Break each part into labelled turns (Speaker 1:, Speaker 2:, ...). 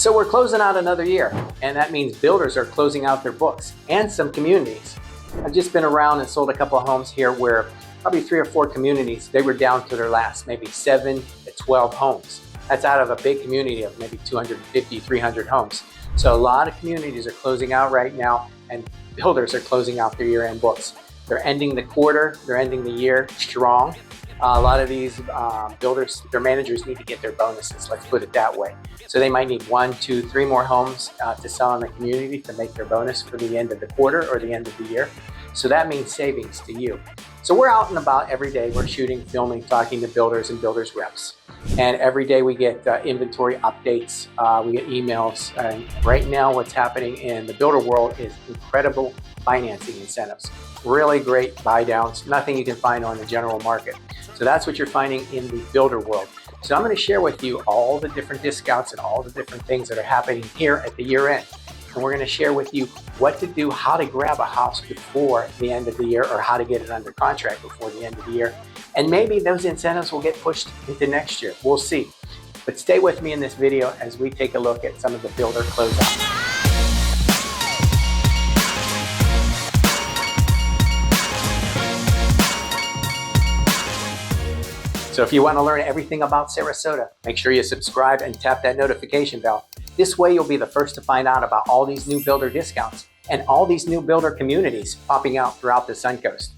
Speaker 1: So we're closing out another year, and that means builders are closing out their books and some communities. I've just been around and sold a couple of homes here where probably 3 or 4 communities, they were down to their last, maybe 7 to 12 homes. That's out of a big community of maybe 250, 300 homes. So a lot of communities are closing out right now, and builders are closing out their year-end books. They're ending the quarter, they're ending the year strong. A lot of these builders, their managers need to get their bonuses, let's put it that way. So they might need 1, 2, 3 more homes to sell in the community to make their bonus for the end of the quarter or the end of the year. So that means savings to you. So we're out and about every day. We're shooting, filming, talking to builders and builders reps. And every day we get inventory updates, we get emails. And right now what's happening in the builder world is incredible financing incentives. Really great buy downs, nothing you can find on the general market. So that's what you're finding in the builder world. So I'm going to share with you all the different discounts and all the different things that are happening here at the year end. And we're going to share with you what to do, how to grab a house before the end of the year, or how to get it under contract before the end of the year. And maybe those incentives will get pushed into next year. We'll see. But stay with me in this video as we take a look at some of the builder closeouts. So if you want to learn everything about Sarasota, make sure you subscribe and tap that notification bell. This way you'll be the first to find out about all these new builder discounts and all these new builder communities popping out throughout the Suncoast.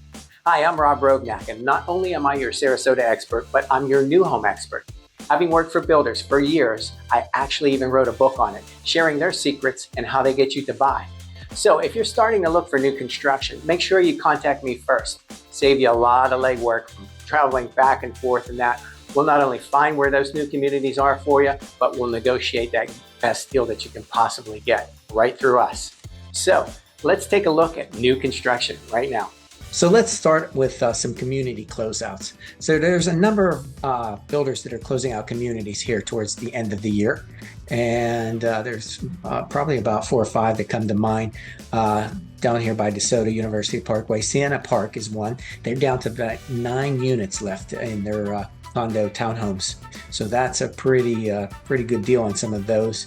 Speaker 1: Hi, I'm Rob Rognac, and not only am I your Sarasota expert, but I'm your new home expert. Having worked for builders for years, I actually even wrote a book on it, sharing their secrets and how they get you to buy. So if you're starting to look for new construction, make sure you contact me first. Save you a lot of legwork from traveling back and forth, and that we'll not only find where those new communities are for you, but we'll negotiate that best deal that you can possibly get right through us. So let's take a look at new construction right now. So let's start with some community closeouts. So there's a number of builders that are closing out communities here towards the end of the year. And there's probably about 4 or 5 that come to mind. Down here by DeSoto University Parkway, Sienna Park is one. They're down to about 9 units left in their condo townhomes. So that's a pretty good deal on some of those.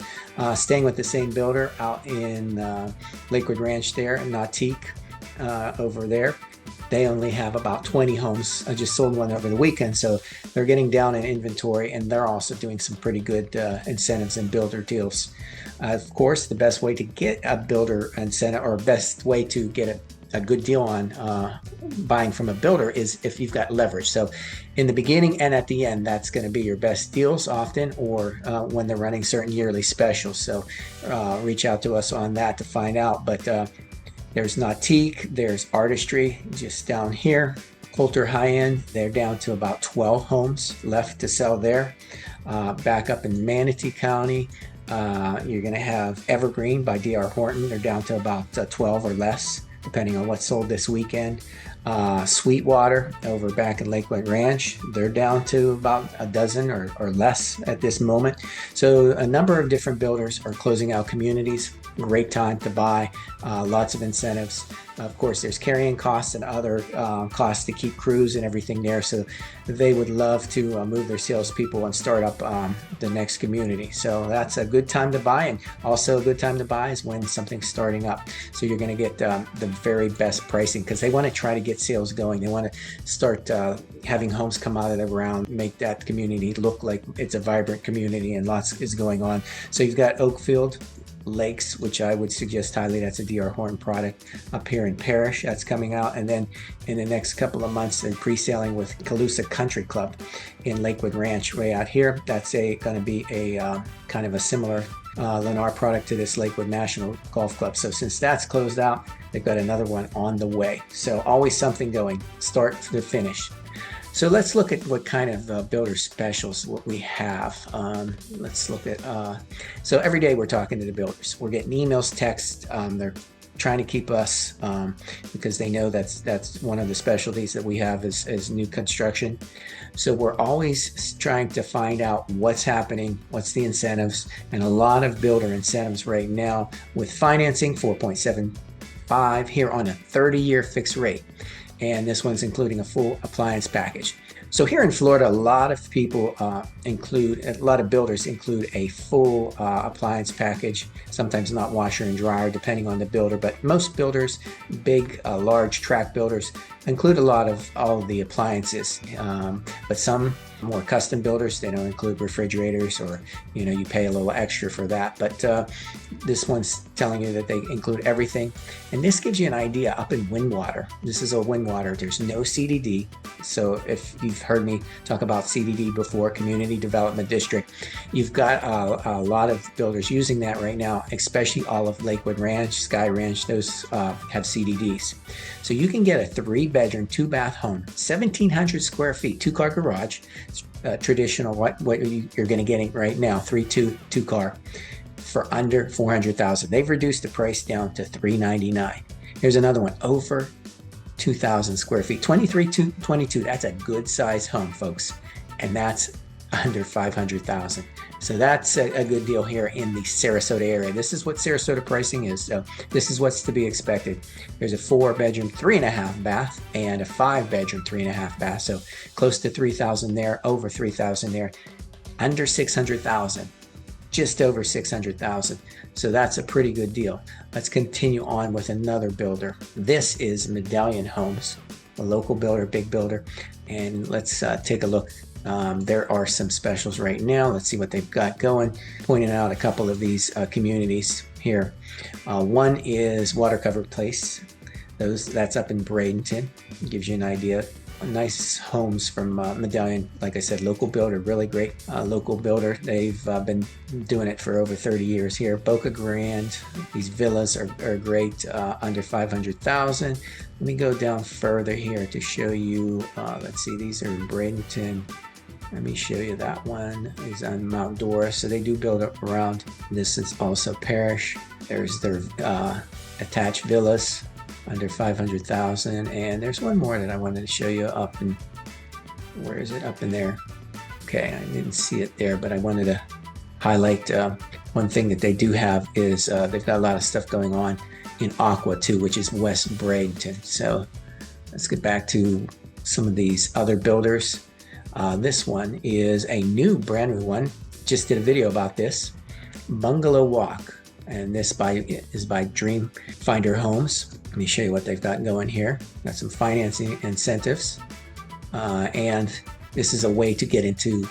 Speaker 1: Staying with the same builder out in Lakewood Ranch there, Nautique over there. They only have about 20 homes. I just sold one over the weekend, so they're getting down in inventory, and they're also doing some pretty good incentives and builder deals. Of course, the best way to get a builder incentive, or best way to get a good deal on buying from a builder, is if you've got leverage. So in the beginning and at the end, that's going to be your best deals often, or when they're running certain yearly specials. So reach out to us on that to find out. But there's Nautique, there's Artistry just down here. Coulter High End, they're down to about 12 homes left to sell there. Back up in Manatee County, you're going to have Evergreen by DR Horton. They're down to about 12 or less, depending on what sold this weekend. Sweetwater over back in Lakewood Ranch, they're down to about a dozen or less at this moment. So a number of different builders are closing out communities. Great time to buy, lots of incentives. Of course, there's carrying costs and other costs to keep crews and everything there. So they would love to move their salespeople and start up the next community. So that's a good time to buy. And also a good time to buy is when something's starting up. So you're going to get the very best pricing, because they want to try to get sales going. They want to start having homes come out of the ground, make that community look like it's a vibrant community, and lots is going on. So you've got Oakfield Lakes, which I would suggest highly. That's a DR Horton product up here in Parrish. That's coming out. And then in the next couple of months, they're pre-selling with Calusa Country Club in Lakewood Ranch way out here. That's going to be a kind of a similar Lennar product to this Lakewood National Golf Club. So since that's closed out, they've got another one on the way. So always something going, start to finish. So let's look at what kind of builder specials what we have. Let's look at, so every day we're talking to the builders. We're getting emails, texts. They're trying to keep us, because they know that's one of the specialties that we have is new construction. So we're always trying to find out what's happening, what's the incentives, and a lot of builder incentives right now with financing, 4.75 here on a 30-year fixed rate. And this one's including a full appliance package. So here in Florida, a lot of people a lot of builders include a full appliance package, sometimes not washer and dryer, depending on the builder. But most builders, big, large tract builders, include a lot of all of the appliances. But some more custom builders, they don't include refrigerators, or you pay a little extra for that. But this one's telling you that they include everything. And this gives you an idea up in Windwater. This is a Windwater. There's no CDD. So if you've heard me talk about CDD before, Community Development District, you've got a lot of builders using that right now, especially all of Lakewood Ranch, Sky Ranch, those have CDDs. So you can get a 3-bedroom, 2-bath home, 1,700 square feet, 2-car garage, traditional, what you're going to get right now, 2-car, for under $400,000. They've reduced the price down to $399. Here's another one, over 2,000 square feet, 23 to 22. That's a good size home, folks, and that's under $500,000. So that's a good deal here in the Sarasota area. This is what Sarasota pricing is. So this is what's to be expected. There's a 4-bedroom, 3.5 bath, and a 5-bedroom, 3.5 bath. So close to $3,000 there, over $3,000 there, under $600,000. Just over $600,000. So that's a pretty good deal. Let's continue on with another builder. This is Medallion Homes, a local builder, big builder. And let's take a look. There are some specials right now. Let's see what they've got going. Pointing out a couple of these communities here. One is Watercover Place. That's up in Bradenton. Gives you an idea. Nice homes from Medallion. Like I said, local builder, really great local builder. They've been doing it for over 30 years here. Boca Grande, these villas are great, under $500,000. Let me go down further here to show you, let's see, these are in Bradenton. Let me show you that one. Is on Mount Dora, so they do build up around. This is also Parish. There's their attached villas, under $500,000, and there's one more that I wanted to show you up in, where is it? Up in there. Okay, I didn't see it there, but I wanted to highlight one thing that they do have is they've got a lot of stuff going on in Aqua too, which is West Bradenton. So let's get back to some of these other builders. This one is a brand new one. Just did a video about this. Bungalow Walk, and this is by Dream Finder Homes. Let me show you what they've got going here. Got some financing incentives, and this is a way to get into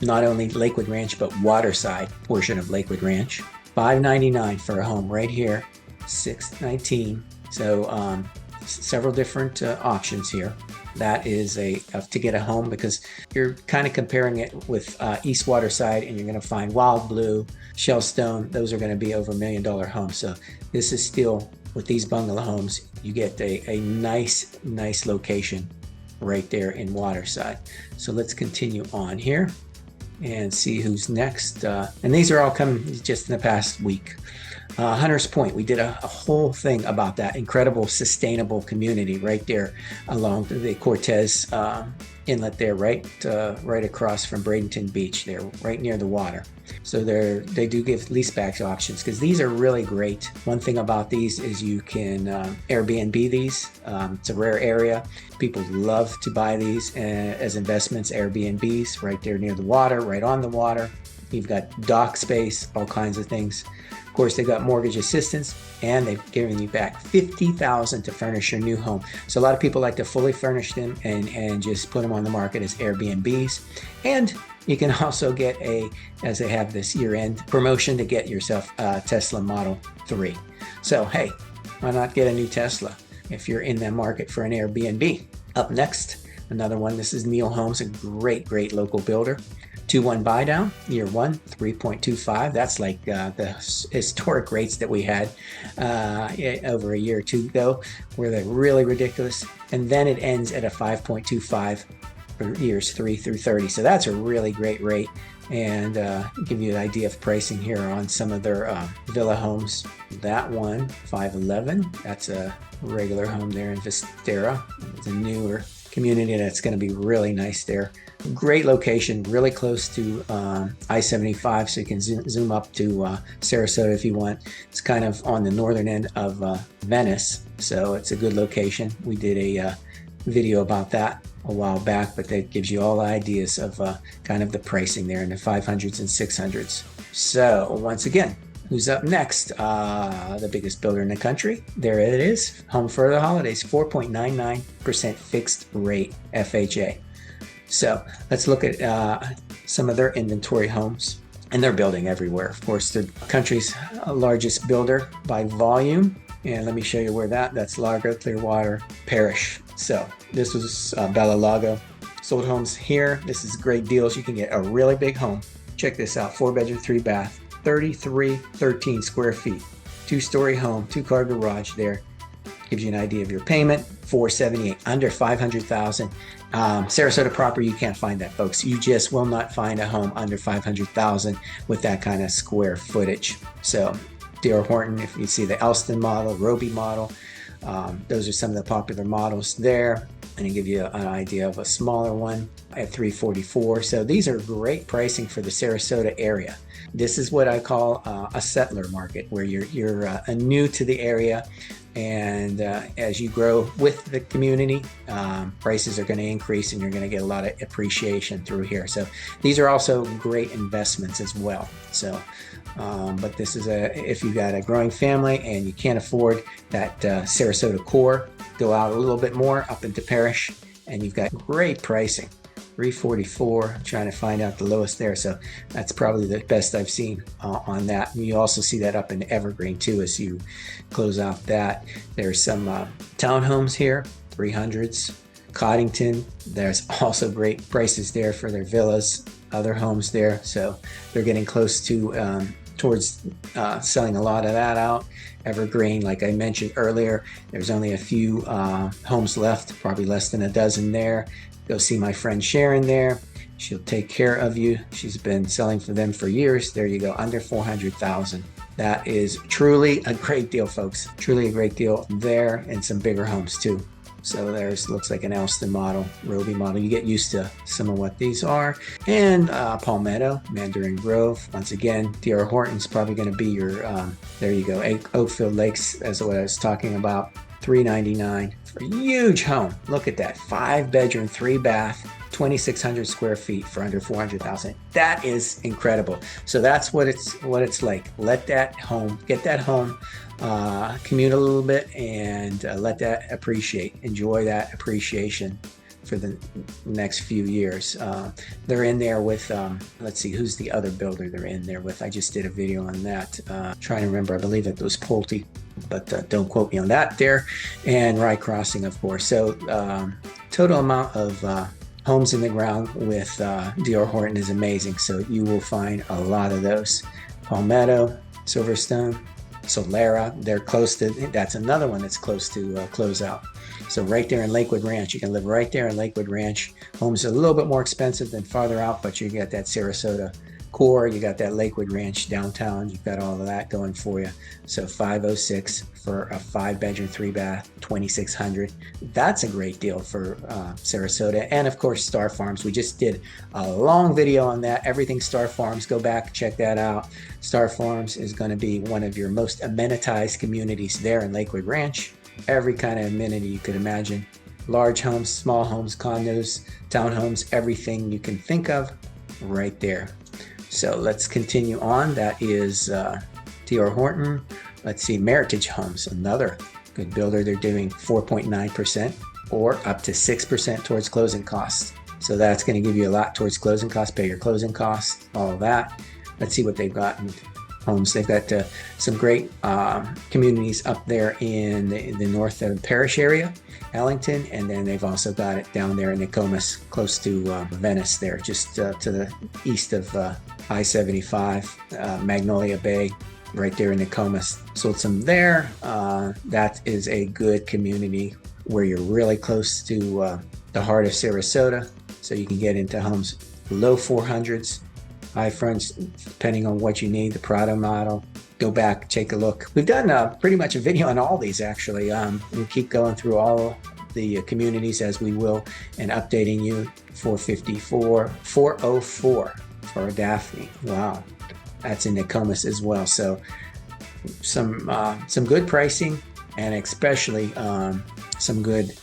Speaker 1: not only Lakewood Ranch but Waterside portion of Lakewood Ranch. $599 for a home right here, $619. So several different options here. That is to get a home, because you're kind of comparing it with East Waterside, and you're going to find Wild Blue, Shellstone. Those are going to be over $1 million homes. So this is still, with these bungalow homes, you get a nice location right there in Waterside. So let's continue on here and see who's next. And these are all coming just in the past week. Hunters Point, we did a whole thing about that incredible sustainable community right there along the Cortez Inlet there, right across from Bradenton Beach there, right near the water. So they do give leaseback options, because these are really great. One thing about these is you can Airbnb these. It's a rare area. People love to buy these as investments, Airbnbs right there near the water, right on the water. You've got dock space, all kinds of things. Of course, they've got mortgage assistance, and they've given you back $50,000 to furnish your new home. So a lot of people like to fully furnish them and just put them on the market as Airbnbs. And you can also get as they have this year-end promotion, to get yourself a Tesla Model 3. So hey, why not get a new Tesla if you're in the market for an Airbnb? Up next, another one. This is Neal Homes, a great local builder. 2-1 buy down, year one, 3.25. That's like the historic rates that we had over a year or two ago, where they're really ridiculous. And then it ends at a 5.25 for years 3 through 30. So that's a really great rate, and give you an idea of pricing here on some of their villa homes. That one, 511. That's a regular home there in Vistera. It's a newer community that's going to be really nice there. Great location, really close to I-75, so you can zoom up to Sarasota if you want. It's kind of on the northern end of Venice, so it's a good location. We did a video about that a while back, but that gives you all ideas of kind of the pricing there in the 500s and 600s. So once again, who's up next? The biggest builder in the country. There it is. Home for the holidays, 4.99% fixed rate FHA. So let's look at some of their inventory homes. And they're building everywhere. Of course, the country's largest builder by volume. And let me show you where that's Largo, Clearwater Parish. So this was Bella Lago. Sold homes here. This is great deals. You can get a really big home. Check this out, 4-bedroom, 3-bath, 3313 square feet. 2-story home, 2-car garage there. Gives you an idea of your payment, $478, under $500,000. Sarasota proper, you can't find that, folks. You just will not find a home under $500,000 with that kind of square footage. So D.R. Horton, if you see the Elston model, Roby model, those are some of the popular models there. And to give you an idea of a smaller one at $344. So these are great pricing for the Sarasota area. This is what I call a settler market, where you're new to the area. And as you grow with the community, prices are going to increase and you're going to get a lot of appreciation through here. So these are also great investments as well. So, but this is if you've got a growing family and you can't afford that Sarasota core, go out a little bit more up into Parish and you've got great pricing. 344, trying to find out the lowest there. So that's probably the best I've seen on that. And you also see that up in Evergreen too as you close out that. There's some townhomes here, 300s. Coddington, there's also great prices there for their villas, other homes there. So they're getting close to towards selling a lot of that out. Evergreen, like I mentioned earlier, there's only a few homes left, probably less than a dozen there. Go see my friend Sharon there. She'll take care of you. She's been selling for them for years. There you go, under $400,000. That is truly a great deal, folks. Truly a great deal there, and some bigger homes too. So there's, looks like an Elston model, Roby model. You get used to some of what these are. And Palmetto, Mandarin Grove. Once again, D.R. Horton's probably going to be your, there you go, Oakfield Lakes, as what I was talking about. $399 for a huge home. Look at that, 5-bedroom, 3-bath, 2,600 square feet for under $400,000. That is incredible. So that's what it's like. Let that home, get that home, commute a little bit, and let that appreciate. Enjoy that appreciation for the next few years. They're in there with, let's see, who's the other builder they're in there with? I just did a video on that. Trying to remember, I believe it was Pulte, but don't quote me on that there. And Rye Crossing, of course. So total amount of homes in the ground with D.R. Horton is amazing. So you will find a lot of those. Palmetto, Silverstone, Solera, they're close to, that's another one that's close to closeout. So right there in Lakewood Ranch, you can live right there in Lakewood Ranch. Homes are a little bit more expensive than farther out, but you got that Sarasota core, you got that Lakewood Ranch downtown, you've got all of that going for you. So 506 for a 5-bedroom, 3-bath, 2,600. That's a great deal for Sarasota. And of course, Star Farms. We just did a long video on that. Everything Star Farms. Go back, check that out. Star Farms is going to be one of your most amenitized communities there in Lakewood Ranch. Every kind of amenity you could imagine. Large homes, small homes, condos, townhomes, everything you can think of right there. So let's continue on. That is D.R. Horton. Let's see, Meritage Homes, another good builder. They're doing 4.9% or up to 6% towards closing costs. So that's going to give you a lot towards closing costs, pay your closing costs, all of that. Let's see what they've got in homes. They've got some great communities up there in the north of the Parish area, Ellington, and then they've also got it down there in Nokomis, close to Venice there, just to the east of I-75, Magnolia Bay, right there in Nokomis. Sold some there. That is a good community where you're really close to the heart of Sarasota, so you can get into homes low 400s, high fronts, depending on what you need. The Prado model. Go back, take a look. We've done pretty much a video on all these actually. We keep going through all the communities as we will and updating you. 454, 404 for Daphne. Wow, that's in Nokomis as well. So some good pricing, and especially some good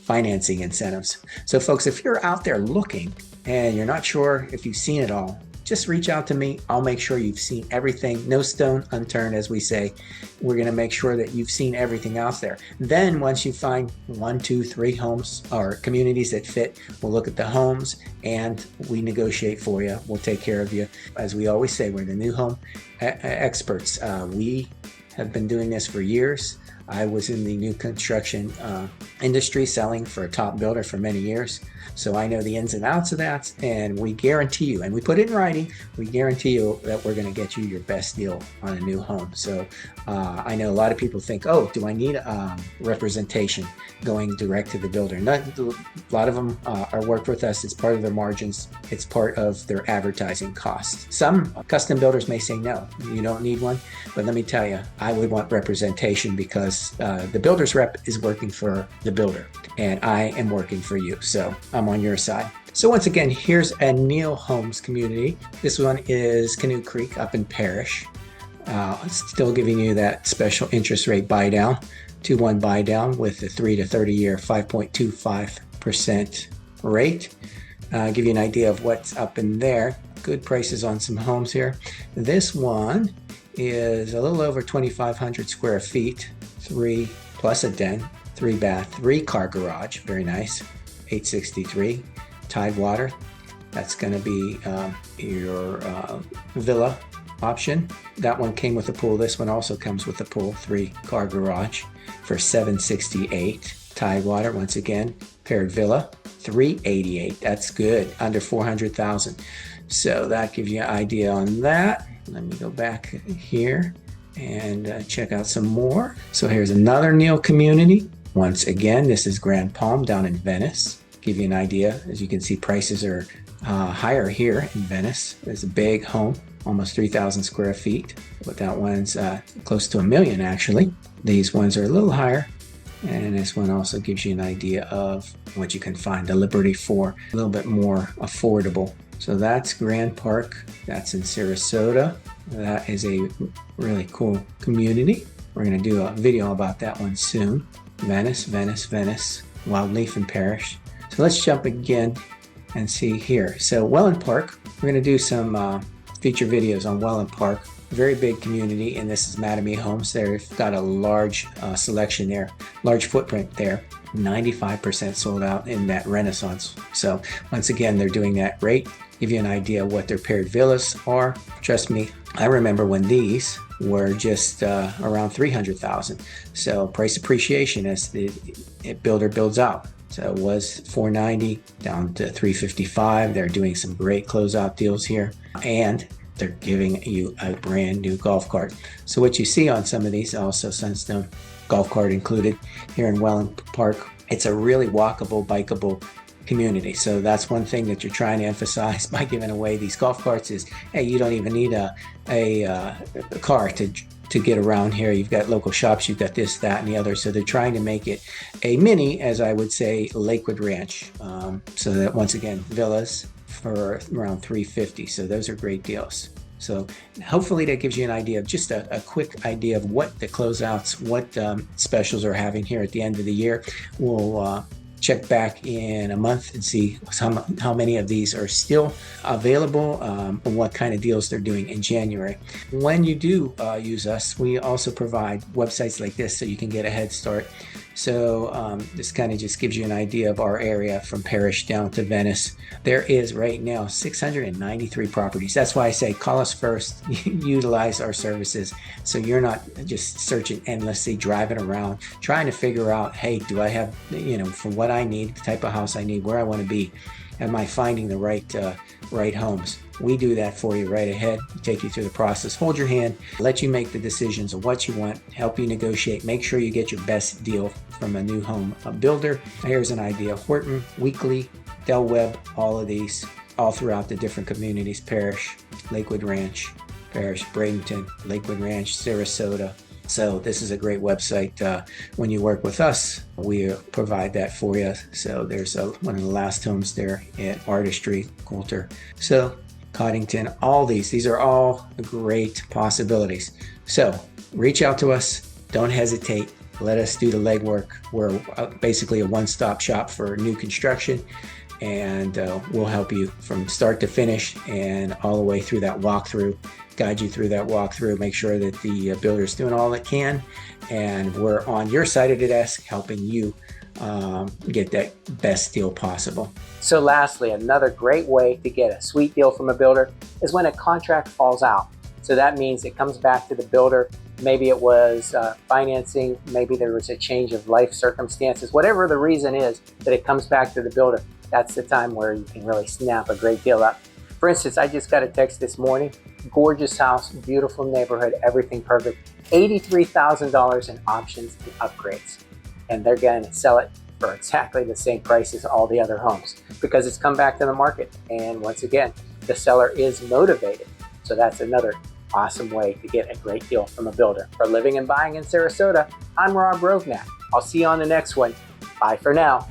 Speaker 1: financing incentives. So folks, if you're out there looking and you're not sure if you've seen it all, just reach out to me. I'll make sure you've seen everything. No stone unturned, as we say. We're going to make sure that you've seen everything out there. Then once you find 1, 2, 3 homes or communities that fit, we'll look at the homes and we negotiate for you. We'll take care of you. As we always say, we're the new home experts. We have been doing this for years. I was in the new construction industry selling for a top builder for many years. So I know the ins and outs of that, and we guarantee you, and we put it in writing, we guarantee you that we're going to get you your best deal on a new home. So I know a lot of people think, oh, do I need representation going direct to the builder? A lot of them are worked with us. It's part of their margins. It's part of their advertising costs. Some custom builders may say, no, you don't need one. But let me tell you, I would want representation because the builder's rep is working for the builder and I am working for you. So I'm on your side. So once again, here's a Neal Homes community. This one is Canoe Creek up in Parrish. Still giving you that special interest rate buy down, 2-1 buy down with the 3 to 30 year 5.25% rate. Give you an idea of what's up in there. Good prices on some homes here. This one is a little over 2,500 square feet, 3 plus a den, 3 bath, 3 car garage. Very nice. 863 Tidewater. That's going to be your villa option. That one came with a pool. This one also comes with a pool, 3 car garage for 768 Tidewater. Once again, paired villa, 388. That's good, under 400,000. So that gives you an idea on that. Let me go back here and check out some more. So here's another Neal community. Once again, this is Grand Palm down in Venice. Give you an idea. As you can see, prices are higher here in Venice. There's a big home, almost 3,000 square feet, but that one's close to $1 million actually. These ones are a little higher, and this one also gives you an idea of what you can find the Liberty for, a little bit more affordable. So that's Grand Park. That's in Sarasota. That is a really cool community. We're going to do a video about that one soon. Venice, Venice, Venice, Wildleaf and Parish. So let's jump again and see here. So Welland Park, we're going to do some feature videos on Welland Park. Very big community, and this is Mattamy Homes. They've got a large selection there, large footprint there. 95% sold out in that Renaissance. So once again, they're doing that rate. Give you an idea of what their paired villas are. Trust me, I remember when these were just around 300,000. So price appreciation as the builder builds out. So it was 490 down to 355. They're doing some great closeout deals here, and they're giving you a brand new golf cart. So what you see on some of these, also Sunstone golf cart included here in Welland Park. It's a really walkable, bikeable community. So that's one thing that you're trying to emphasize by giving away these golf carts is, hey, you don't even need a car to get around here. You've got local shops, you've got this, that, and the other. So they're trying to make it a mini, as I would say, Lakewood Ranch. So that once again, villas for around 350. So those are great deals. So hopefully that gives you an idea of just a quick idea of what the closeouts, what specials are having here at the end of the year. We'll check back in a month and see how many of these are still available and what kind of deals they're doing in January. When you do use us, we also provide websites like this so you can get a head start. So this kind of just gives you an idea of our area from Parrish down to Venice. There is right now 693 properties. That's why I say call us first, utilize our services so you're not just searching endlessly, driving around, trying to figure out, hey, do I have, for what I need, the type of house I need, where I want to be, am I finding the right homes? We do that for you right ahead. We take you through the process, hold your hand, let you make the decisions of what you want, help you negotiate, make sure you get your best deal from a new home builder. Here's an idea: Horton, Weekly, Del Webb, all of these, all throughout the different communities: Parrish, Lakewood Ranch, Parrish, Bradenton, Lakewood Ranch, Sarasota. So this is a great website. When you work with us, we provide that for you. So there's one of the last homes there at Artistry, Coulter. So Coddington, all these are all great possibilities. So reach out to us. Don't hesitate.
Speaker 2: let us do the legwork. We're basically a one-stop shop for new construction, and we'll help you from start to finish and all the way through that walkthrough, guide you through that walkthrough, make sure that the builder's doing all it can, and we're on your side of the desk helping you get that best deal possible.
Speaker 1: So lastly, another great way to get a sweet deal from a builder is when a contract falls out. So that means it comes back to the builder. Maybe it was financing, maybe there was a change of life circumstances, whatever the reason is that it comes back to the builder. That's the time where you can really snap a great deal up. For instance, I just got a text this morning, gorgeous house, beautiful neighborhood, everything perfect, $83,000 in options and upgrades. And they're going to sell it for exactly the same price as all the other homes because it's come back to the market. And once again, the seller is motivated. So that's another awesome way to get a great deal from a builder. For living and buying in Sarasota, I'm Rob Rovnak. I'll see you on the next one. Bye for now.